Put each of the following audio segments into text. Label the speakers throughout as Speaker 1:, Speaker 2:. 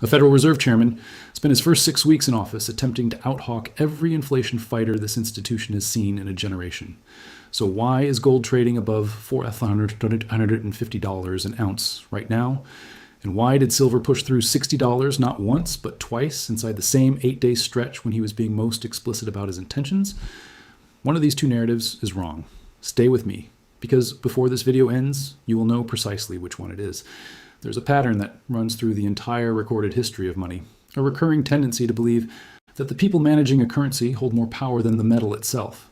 Speaker 1: A Federal Reserve chairman spent his first 6 weeks in office attempting to outhawk every inflation fighter this institution has seen in a generation. So why is gold trading above $450 an ounce right now? And why did silver push through $60 not once but twice inside the same 8-day stretch when he was being most explicit about his intentions? One of these two narratives is wrong. Stay with me, because before this video ends, you will know precisely which one it is. There's a pattern that runs through the entire recorded history of money, a recurring tendency to believe that the people managing a currency hold more power than the metal itself.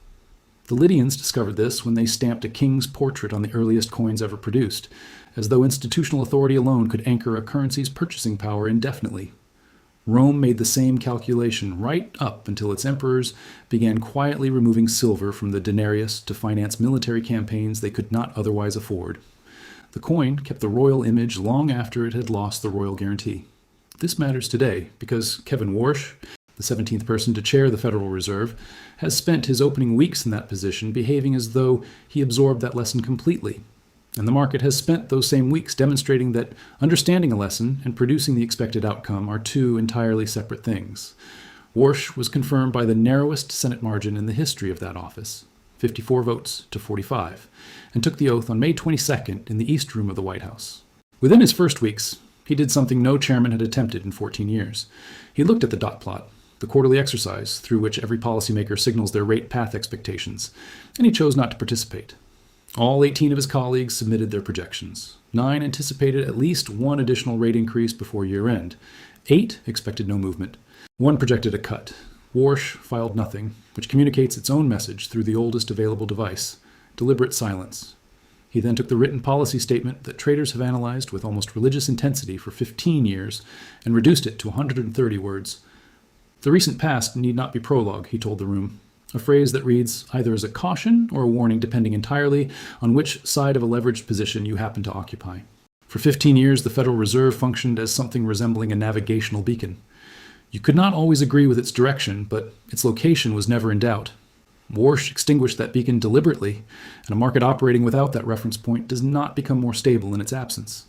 Speaker 1: The Lydians discovered this when they stamped a king's portrait on the earliest coins ever produced, as though institutional authority alone could anchor a currency's purchasing power indefinitely. Rome made the same calculation right up until its emperors began quietly removing silver from the denarius to finance military campaigns they could not otherwise afford. The coin kept the royal image long after it had lost the royal guarantee. This matters today because Kevin Warsh, the 17th person to chair the Federal Reserve, has spent his opening weeks in that position behaving as though he absorbed that lesson completely. And the market has spent those same weeks demonstrating that understanding a lesson and producing the expected outcome are two entirely separate things. Warsh was confirmed by the narrowest Senate margin in the history of that office, 54 votes to 45, and took the oath on May 22nd in the East Room of the White House. Within his first weeks, he did something no chairman had attempted in 14 years. He looked at the dot plot, the quarterly exercise through which every policymaker signals their rate path expectations, and he chose not to participate. All 18 of his colleagues submitted their projections. 9 anticipated at least one additional rate increase before year-end. 8 expected no movement. 1 projected a cut. Warsh filed nothing, which communicates its own message through the oldest available device, deliberate silence. He then took the written policy statement that traders have analyzed with almost religious intensity for 15 years and reduced it to 130 words. The recent past need not be prologue, he told the room, a phrase that reads either as a caution or a warning depending entirely on which side of a leveraged position you happen to occupy. For 15 years, the Federal Reserve functioned as something resembling a navigational beacon. You could not always agree with its direction, but its location was never in doubt. Warsh extinguished that beacon deliberately, and a market operating without that reference point does not become more stable in its absence.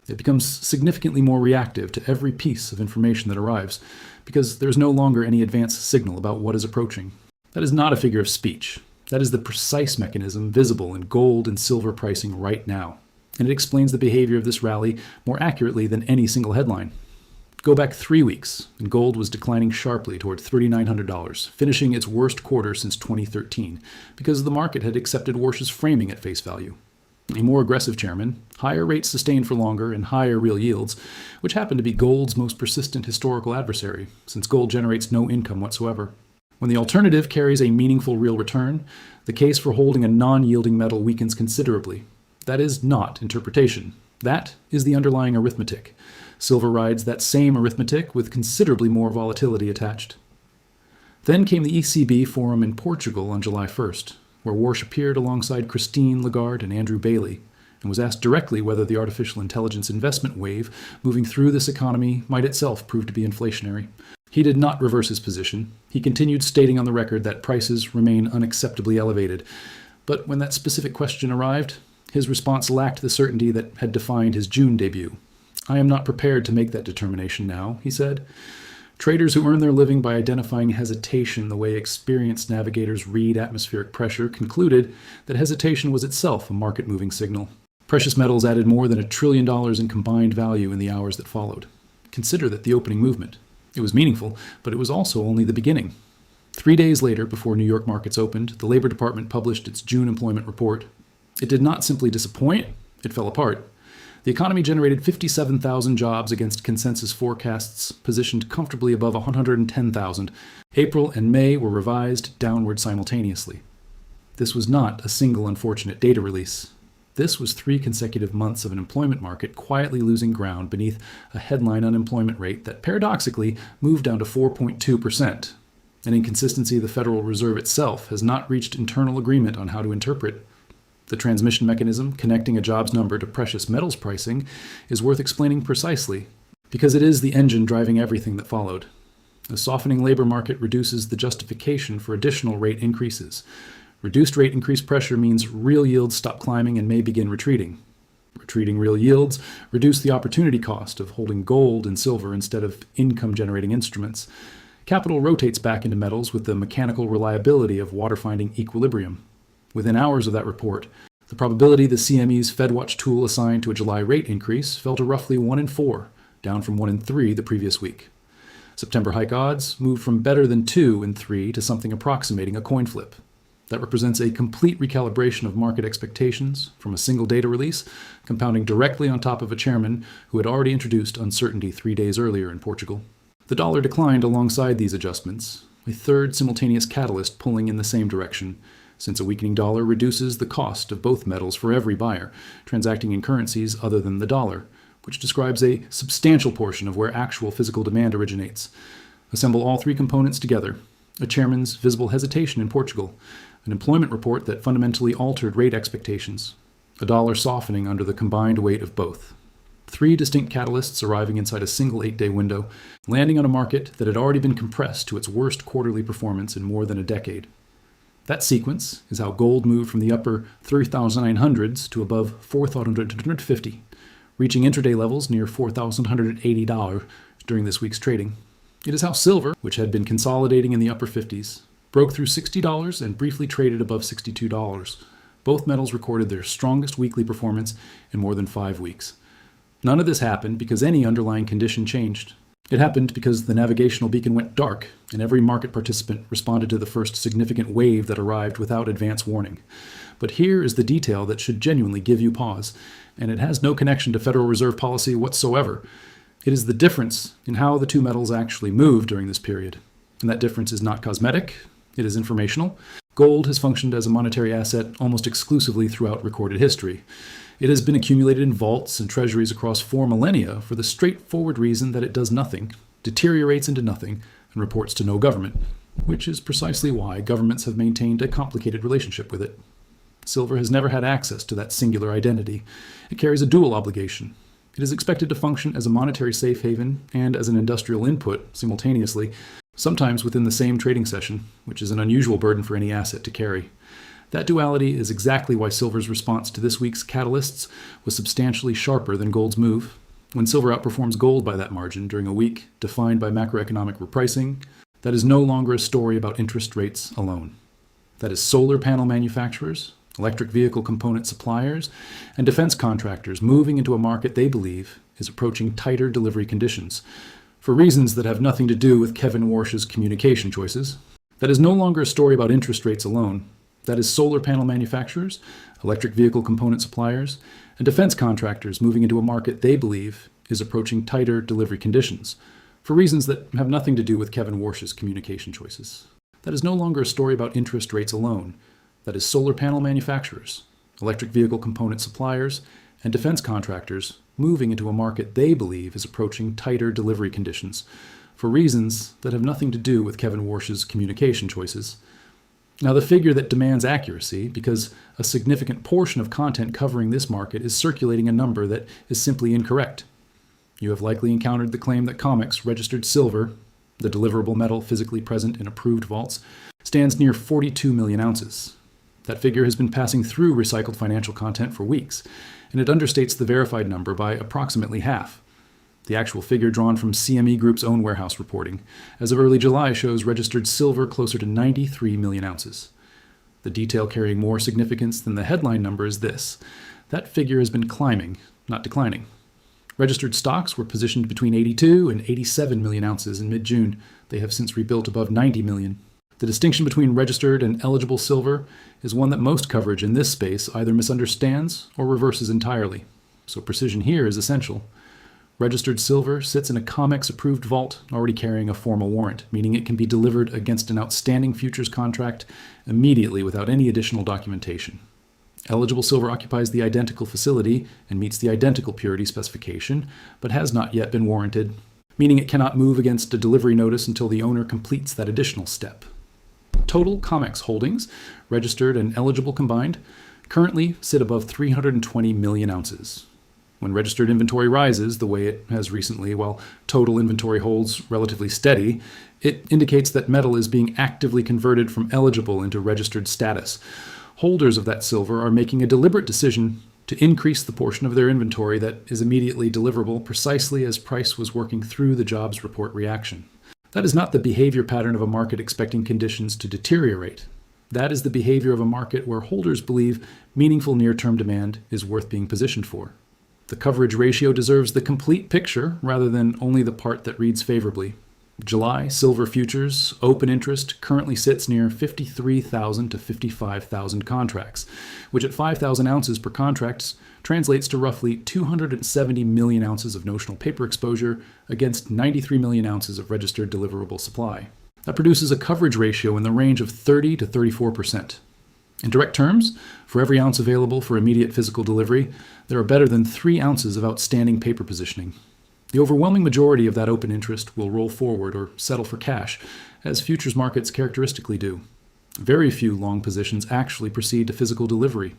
Speaker 1: It becomes significantly more reactive to every piece of information that arrives, because there is no longer any advanced signal about what is approaching. That is not a figure of speech. That is the precise mechanism visible in gold and silver pricing right now, and it explains the behavior of this rally more accurately than any single headline. Go back 3 weeks, and gold was declining sharply toward $3,900, finishing its worst quarter since 2013, because the market had accepted Warsh's framing at face value. A more aggressive chairman, higher rates sustained for longer, and higher real yields, which happen to be gold's most persistent historical adversary, since gold generates no income whatsoever. When the alternative carries a meaningful real return, the case for holding a non-yielding metal weakens considerably. That is not interpretation. That is the underlying arithmetic. Silver rides that same arithmetic with considerably more volatility attached. Then came the ECB forum in Portugal on July 1st, where Warsh appeared alongside Christine Lagarde and Andrew Bailey, and was asked directly whether the artificial intelligence investment wave moving through this economy might itself prove to be inflationary. He did not reverse his position. He continued stating on the record that prices remain unacceptably elevated. But when that specific question arrived, his response lacked the certainty that had defined his June debut. I am not prepared to make that determination now, he said. Traders who earn their living by identifying hesitation the way experienced navigators read atmospheric pressure concluded that hesitation was itself a market-moving signal. Precious metals added more than $1 trillion in combined value in the hours that followed. Consider that the opening movement. It was meaningful, but it was also only the beginning. 3 days later, before New York markets opened, the Labor Department published its June employment report. It did not simply disappoint, it fell apart. The economy generated 57,000 jobs against consensus forecasts positioned comfortably above 110,000. April and May were revised downward simultaneously. This was not a single unfortunate data release. This was 3 consecutive months of an employment market quietly losing ground beneath a headline unemployment rate that paradoxically moved down to 4.2%, an inconsistency the Federal Reserve itself has not reached internal agreement on how to interpret. The transmission mechanism connecting a jobs number to precious metals pricing is worth explaining precisely, because it is the engine driving everything that followed. A softening labor market reduces the justification for additional rate increases. Reduced rate increase pressure means real yields stop climbing and may begin retreating. Retreating real yields reduce the opportunity cost of holding gold and silver instead of income-generating instruments. Capital rotates back into metals with the mechanical reliability of water-finding equilibrium. Within hours of that report, the probability the CME's FedWatch tool assigned to a July rate increase fell to roughly 1 in 4, down from 1 in 3 the previous week. September hike odds moved from better than 2 in 3 to something approximating a coin flip. That represents a complete recalibration of market expectations from a single data release, compounding directly on top of a chairman who had already introduced uncertainty 3 days earlier in Portugal. The dollar declined alongside these adjustments, a third simultaneous catalyst pulling in the same direction, since a weakening dollar reduces the cost of both metals for every buyer, transacting in currencies other than the dollar, which describes a substantial portion of where actual physical demand originates. Assemble all three components together: a chairman's visible hesitation in Portugal, an employment report that fundamentally altered rate expectations, a dollar softening under the combined weight of both. Three distinct catalysts arriving inside a single 8-day window, landing on a market that had already been compressed to its worst quarterly performance in more than a decade. That sequence is how gold moved from the upper 3,900s to above 4,250, reaching intraday levels near $4,180 during this week's trading. It is how silver, which had been consolidating in the upper 50s, broke through $60 and briefly traded above $62. Both metals recorded their strongest weekly performance in more than 5 weeks. None of this happened because any underlying condition changed. It happened because the navigational beacon went dark, and every market participant responded to the first significant wave that arrived without advance warning. But here is the detail that should genuinely give you pause, and it has no connection to Federal Reserve policy whatsoever. It is the difference in how the two metals actually moved during this period. And that difference is not cosmetic, it is informational. Gold has functioned as a monetary asset almost exclusively throughout recorded history. It has been accumulated in vaults and treasuries across 4 millennia for the straightforward reason that it does nothing, deteriorates into nothing, and reports to no government, which is precisely why governments have maintained a complicated relationship with it. Silver has never had access to that singular identity. It carries a dual obligation. It is expected to function as a monetary safe haven and as an industrial input simultaneously, sometimes within the same trading session, which is an unusual burden for any asset to carry. That duality is exactly why silver's response to this week's catalysts was substantially sharper than gold's move. When silver outperforms gold by that margin during a week defined by macroeconomic repricing, that is no longer a story about interest rates alone. That is solar panel manufacturers, electric vehicle component suppliers, and defense contractors moving into a market they believe is approaching tighter delivery conditions, for reasons that have nothing to do with Kevin Warsh's communication choices. That is no longer a story about interest rates alone. That is solar panel manufacturers, electric vehicle component suppliers, and defense contractors moving into a market they believe is approaching tighter delivery conditions, for reasons that have nothing to do with Kevin Warsh's communication choices. That is no longer a story about interest rates alone. That is solar panel manufacturers, electric vehicle component suppliers, and defense contractors moving into a market they believe is approaching tighter delivery conditions, for reasons that have nothing to do with Kevin Warsh's communication choices. Now, the figure that demands accuracy, because a significant portion of content covering this market is circulating a number that is simply incorrect. You have likely encountered the claim that COMEX registered silver, the deliverable metal physically present in approved vaults, stands near 42 million ounces. That figure has been passing through recycled financial content for weeks, and it understates the verified number by approximately half. The actual figure drawn from CME Group's own warehouse reporting, as of early July, shows registered silver closer to 93 million ounces. The detail carrying more significance than the headline number is this: that figure has been climbing, not declining. Registered stocks were positioned between 82 and 87 million ounces in mid-June. They have since rebuilt above 90 million. The distinction between registered and eligible silver is one that most coverage in this space either misunderstands or reverses entirely, so precision here is essential. Registered silver sits in a COMEX-approved vault already carrying a formal warrant, meaning it can be delivered against an outstanding futures contract immediately without any additional documentation. Eligible silver occupies the identical facility and meets the identical purity specification, but has not yet been warranted, meaning it cannot move against a delivery notice until the owner completes that additional step. Total COMEX holdings, registered and eligible combined, currently sit above 320 million ounces. When registered inventory rises the way it has recently, while total inventory holds relatively steady, it indicates that metal is being actively converted from eligible into registered status. Holders of that silver are making a deliberate decision to increase the portion of their inventory that is immediately deliverable precisely as price was working through the jobs report reaction. That is not the behavior pattern of a market expecting conditions to deteriorate. That is the behavior of a market where holders believe meaningful near-term demand is worth being positioned for. The coverage ratio deserves the complete picture rather than only the part that reads favorably. July silver futures open interest currently sits near 53,000 to 55,000 contracts, which at 5,000 ounces per contract translates to roughly 270 million ounces of notional paper exposure against 93 million ounces of registered deliverable supply. That produces a coverage ratio in the range of 30 to 34%. In direct terms, for every ounce available for immediate physical delivery, there are better than 3 ounces of outstanding paper positioning. The overwhelming majority of that open interest will roll forward or settle for cash, as futures markets characteristically do. Very few long positions actually proceed to physical delivery.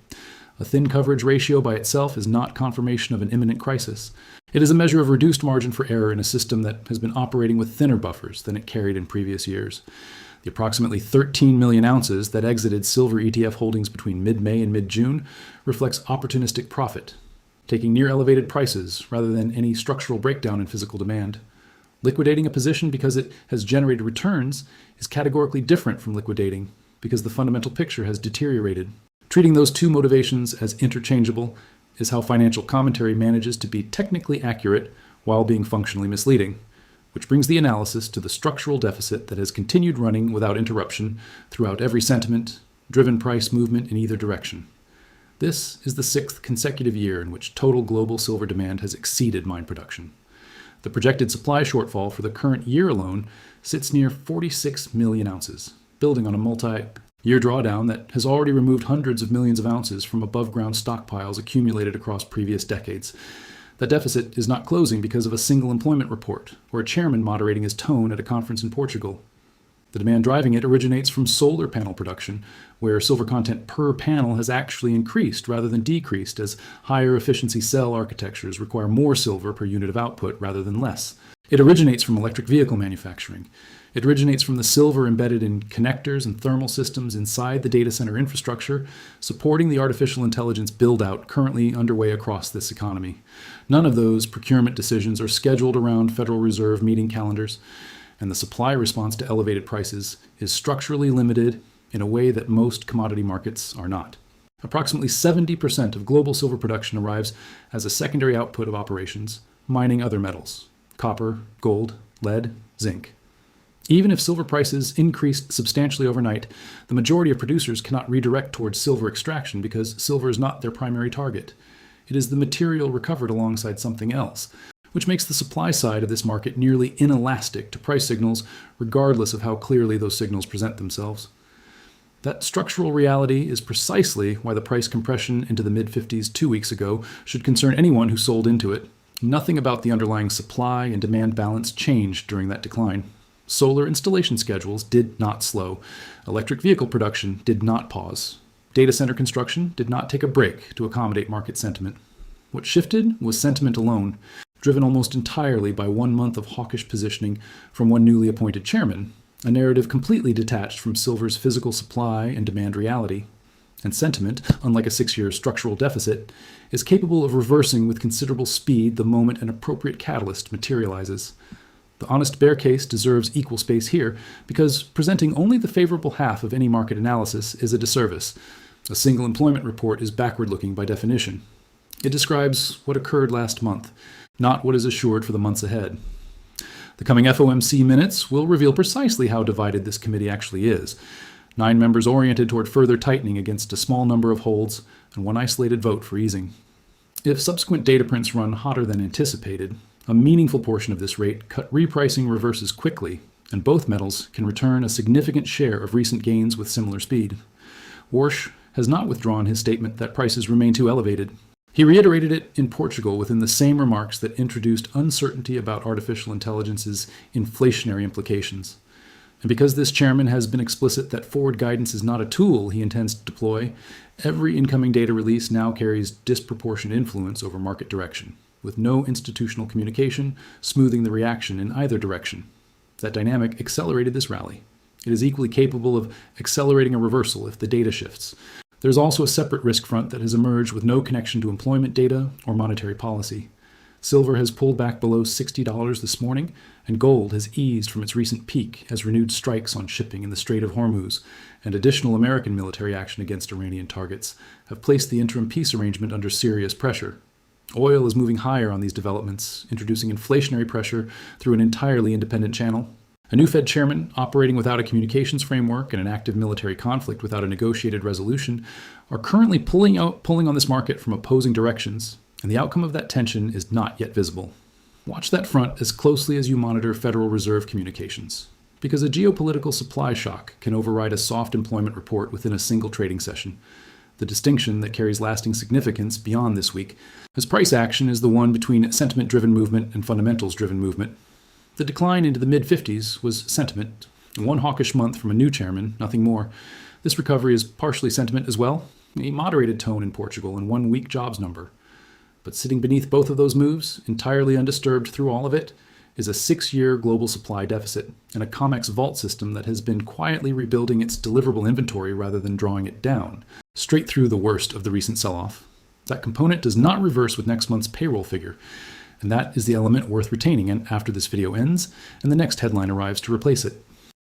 Speaker 1: A thin coverage ratio by itself is not confirmation of an imminent crisis. It is a measure of reduced margin for error in a system that has been operating with thinner buffers than it carried in previous years. The approximately 13 million ounces that exited silver ETF holdings between mid-May and mid-June reflects opportunistic profit, taking near elevated prices rather than any structural breakdown in physical demand. Liquidating a position because it has generated returns is categorically different from liquidating because the fundamental picture has deteriorated. Treating those two motivations as interchangeable is how financial commentary manages to be technically accurate while being functionally misleading, which brings the analysis to the structural deficit that has continued running without interruption throughout every sentiment, driven price movement in either direction. This is the 6th consecutive year in which total global silver demand has exceeded mine production. The projected supply shortfall for the current year alone sits near 46 million ounces, building on a multi-year drawdown that has already removed hundreds of millions of ounces from above-ground stockpiles accumulated across previous decades. That deficit is not closing because of a single employment report or a chairman moderating his tone at a conference in Portugal. The demand driving it originates from solar panel production, where silver content per panel has actually increased rather than decreased, as higher efficiency cell architectures require more silver per unit of output rather than less. It originates from electric vehicle manufacturing. It originates from the silver embedded in connectors and thermal systems inside the data center infrastructure, supporting the artificial intelligence build-out currently underway across this economy. None of those procurement decisions are scheduled around Federal Reserve meeting calendars, and the supply response to elevated prices is structurally limited in a way that most commodity markets are not. Approximately 70% of global silver production arrives as a secondary output of operations, mining other metals: copper, gold, lead, zinc. Even if silver prices increased substantially overnight, the majority of producers cannot redirect towards silver extraction because silver is not their primary target. It is the material recovered alongside something else, which makes the supply side of this market nearly inelastic to price signals, regardless of how clearly those signals present themselves. That structural reality is precisely why the price compression into the mid-50s 2 weeks ago should concern anyone who sold into it. Nothing about the underlying supply and demand balance changed during that decline. Solar installation schedules did not slow. Electric vehicle production did not pause. Data center construction did not take a break to accommodate market sentiment. What shifted was sentiment alone, driven almost entirely by 1 month of hawkish positioning from one newly appointed chairman, a narrative completely detached from silver's physical supply and demand reality. And sentiment, unlike a 6-year structural deficit, is capable of reversing with considerable speed the moment an appropriate catalyst materializes. The honest bear case deserves equal space here because presenting only the favorable half of any market analysis is a disservice. A single employment report is backward-looking by definition. It describes what occurred last month, not what is assured for the months ahead. The coming FOMC minutes will reveal precisely how divided this committee actually is. 9 members oriented toward further tightening against a small number of holds and 1 isolated vote for easing. If subsequent data prints run hotter than anticipated, a meaningful portion of this rate cut repricing reverses quickly, and both metals can return a significant share of recent gains with similar speed. Warsh has not withdrawn his statement that prices remain too elevated. He reiterated it in Portugal within the same remarks that introduced uncertainty about artificial intelligence's inflationary implications. And because this chairman has been explicit that forward guidance is not a tool he intends to deploy, every incoming data release now carries disproportionate influence over market direction, with no institutional communication smoothing the reaction in either direction. That dynamic accelerated this rally. It is equally capable of accelerating a reversal if the data shifts. There's also a separate risk front that has emerged with no connection to employment data or monetary policy. Silver has pulled back below $60 this morning, and gold has eased from its recent peak as renewed strikes on shipping in the Strait of Hormuz and additional American military action against Iranian targets have placed the interim peace arrangement under serious pressure. Oil is moving higher on these developments, introducing inflationary pressure through an entirely independent channel. A new Fed chairman, operating without a communications framework and an active military conflict without a negotiated resolution, are currently pulling on this market from opposing directions, and the outcome of that tension is not yet visible. Watch that front as closely as you monitor Federal Reserve communications, because a geopolitical supply shock can override a soft employment report within a single trading session. The distinction that carries lasting significance beyond this week, as price action is the one between sentiment-driven movement and fundamentals-driven movement. The decline into the mid-50s was sentiment. One hawkish month from a new chairman, nothing more. This recovery is partially sentiment as well, a moderated tone in Portugal and one weak jobs number. But sitting beneath both of those moves, entirely undisturbed through all of it, is a 6-year global supply deficit and a COMEX vault system that has been quietly rebuilding its deliverable inventory rather than drawing it down, straight through the worst of the recent sell-off. That component does not reverse with next month's payroll figure, and that is the element worth retaining after this video ends and the next headline arrives to replace it.